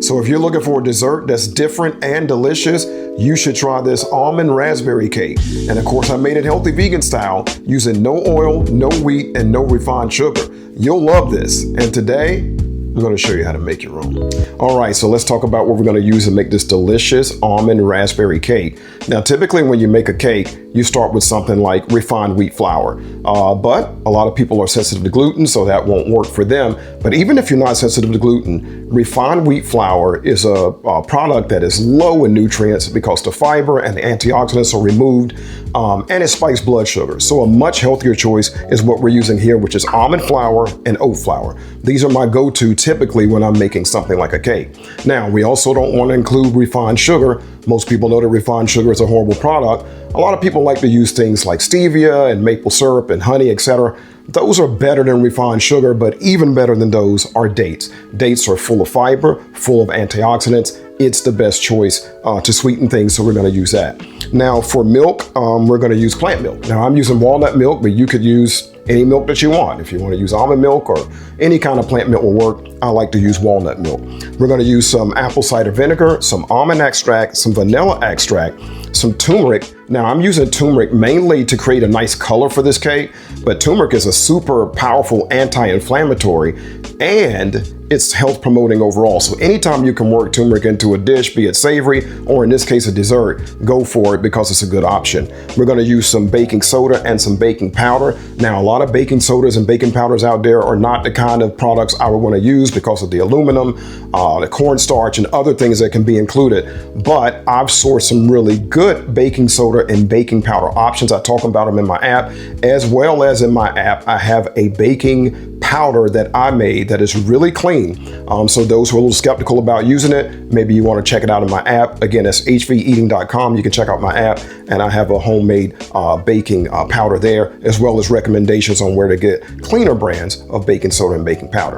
So if you're looking for a dessert that's different and delicious, you should try this almond-raspberry cake. And of course, I made it healthy vegan style using no oil, no wheat, and no refined sugar. You'll love this. And today, I'm going to show you how to make your own. All right, so let's talk about what we're going to use to make this delicious almond raspberry cake. Now, typically when you make a cake, you start with something like refined wheat flour. But a lot of people are sensitive to gluten, so that won't work for them. But even if you're not sensitive to gluten, refined wheat flour is a product that is low in nutrients because the fiber and the antioxidants are removed, and it spikes blood sugar. So a much healthier choice is what we're using here, which is almond flour and oat flour. These are my go-to typically when I'm making something like a cake. Now, we also don't want to include refined sugar. Most people know that refined sugar is a horrible product. A lot of people like to use things like stevia and maple syrup and honey, etc. Those are better than refined sugar, but even better than those are dates. Dates are full of fiber, full of antioxidants. It's the best choice to sweeten things, so we're going to use that. Now, for milk, we're going to use plant milk. Now, I'm using walnut milk, but you could use any milk that you want. If you want to use almond milk or any kind of plant milk will work. I like to use walnut milk. We're going to use some apple cider vinegar, some almond extract, some vanilla extract, some turmeric. Now, I'm using turmeric mainly to create a nice color for this cake, but turmeric is a super powerful anti-inflammatory and it's health promoting overall. So anytime you can work turmeric into a dish, be it savory or in this case a dessert, go for it because it's a good option. We're going to use some baking soda and some baking powder. Now, a lot of baking sodas and baking powders out there are not the kind of products I would want to use because of the aluminum, the cornstarch, and other things that can be included. But I've sourced some really good baking soda and baking powder options. I talk about them in my app, as well as in my app, I have a baking powder that I made that is really clean. So those who are a little skeptical about using it, maybe you want to check it out in my app. Again, that's hveating.com. You can check out my app, and I have a homemade baking powder there, as well as recommendations on where to get cleaner brands of baking soda and baking powder.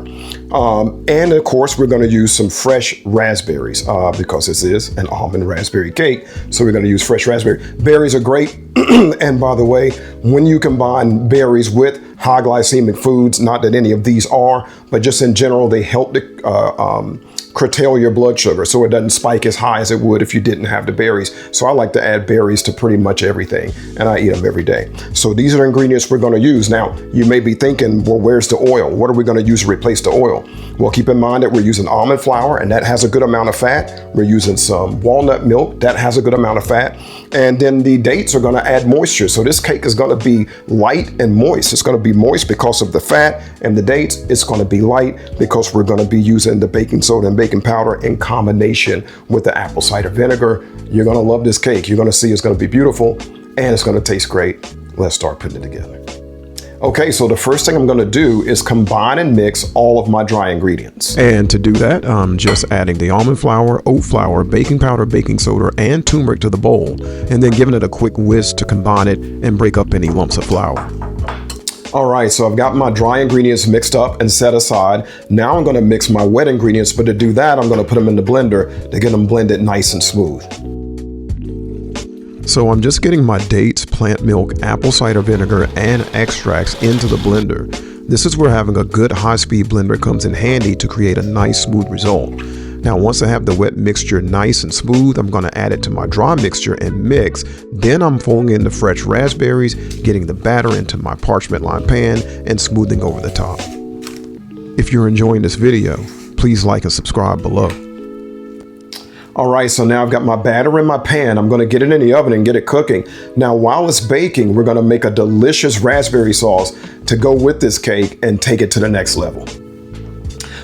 And of course, we're going to use some fresh raspberries because this is an almond raspberry cake. So we're going to use fresh raspberry. Berries are great. And by the way, when you combine berries with high glycemic foods, not that any of these are, but just in general, they help to curtail your blood sugar so it doesn't spike as high as it would if you didn't have the berries. So I like to add berries to pretty much everything, and I eat them every day. So these are the ingredients we're going to use. Now, you may be thinking, well, where's the oil? What are we going to use to replace the oil? Well, keep in mind that we're using almond flour, and that has a good amount of fat. We're using some walnut milk. That has a good amount of fat. And then the dates are going to add moisture. So this cake is going to be light and moist. It's going to be moist because of the fat and the dates. It's going to be light because we're going to be using the baking soda and baking powder in combination with the apple cider vinegar. You're going to love this cake. You're going to see it's going to be beautiful and it's going to taste great. Let's start putting it together. Okay, so the first thing I'm going to do is combine and mix all of my dry ingredients. And to do that, I'm just adding the almond flour, oat flour, baking powder, baking soda, and turmeric to the bowl, and then giving it a quick whisk to combine it and break up any lumps of flour. All right, so I've got my dry ingredients mixed up and set aside. Now I'm going to mix my wet ingredients, but to do that, I'm going to put them in the blender to get them blended nice and smooth. So I'm just getting my dates, plant milk, apple cider vinegar, and extracts into the blender. This is where having a good high-speed blender comes in handy to create a nice smooth result. Now, once I have the wet mixture nice and smooth, I'm going to add it to my dry mixture and mix. Then I'm folding in the fresh raspberries, getting the batter into my parchment lined pan, and smoothing over the top. If you're enjoying this video, please like and subscribe below. All right, so now I've got my batter in my pan. I'm going to get it in the oven and get it cooking. Now, while it's baking, we're going to make a delicious raspberry sauce to go with this cake and take it to the next level.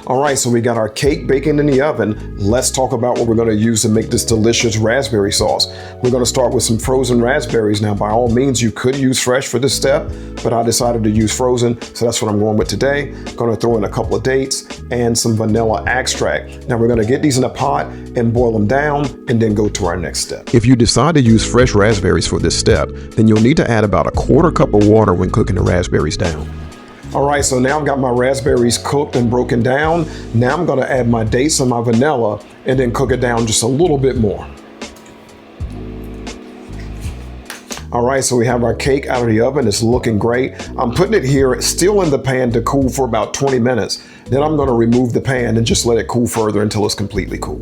All right, so we got our cake baking in the oven. Let's talk about what we're going to use to make this delicious raspberry sauce. We're going to start with some frozen raspberries. Now, by all means, you could use fresh for this step, but I decided to use frozen, so that's what I'm going with today. Going to throw in a couple of dates and some vanilla extract. Now, we're going to get these in a pot and boil them down and then go to our next step. If you decide to use fresh raspberries for this step, then you'll need to add about a quarter cup of water when cooking the raspberries down. All right, so now I've got my raspberries cooked and broken down. Now I'm going to add my dates and my vanilla and then cook it down just a little bit more. All right, so we have our cake out of the oven. It's looking great. I'm putting it here still in the pan to cool for about 20 minutes. Then I'm going to remove the pan and just let it cool further until it's completely cool.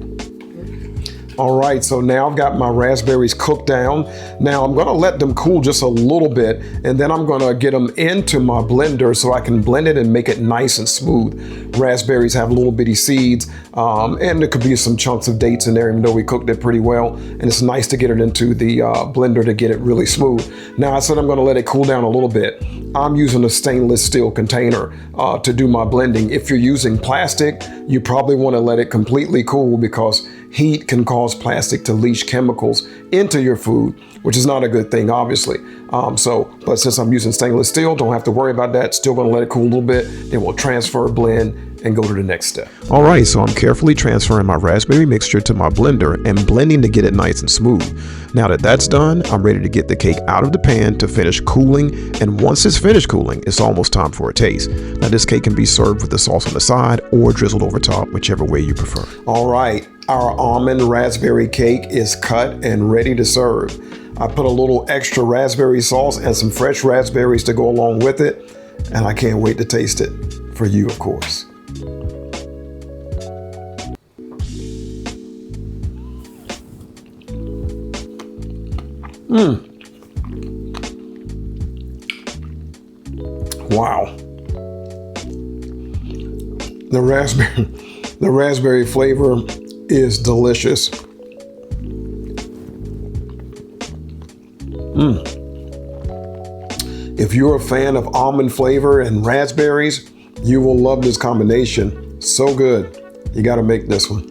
All right, so now I've got my raspberries cooked down. Now I'm going to let them cool just a little bit, and then I'm going to get them into my blender so I can blend it and make it nice and smooth. Raspberries have little bitty seeds, and there could be some chunks of dates in there, even though we cooked it pretty well. And it's nice to get it into the blender to get it really smooth. Now I said I'm going to let it cool down a little bit. I'm using a stainless steel container to do my blending. If you're using plastic, you probably want to let it completely cool because heat can cause plastic to leach chemicals into your food, which is not a good thing, obviously. But since I'm using stainless steel, don't have to worry about that. Still gonna let it cool a little bit. Then we'll transfer, blend, and go to the next step. All right, so I'm carefully transferring my raspberry mixture to my blender and blending to get it nice and smooth. Now that that's done, I'm ready to get the cake out of the pan to finish cooling. And once it's finished cooling, it's almost time for a taste. Now this cake can be served with the sauce on the side or drizzled over top, whichever way you prefer. All right, our almond raspberry cake is cut and ready to serve. I put a little extra raspberry sauce and some fresh raspberries to go along with it, and I can't wait to taste it for you, of course. Wow. The raspberry flavor is delicious. If you're a fan of almond flavor and raspberries, you will love this combination. So good. You got to make this one.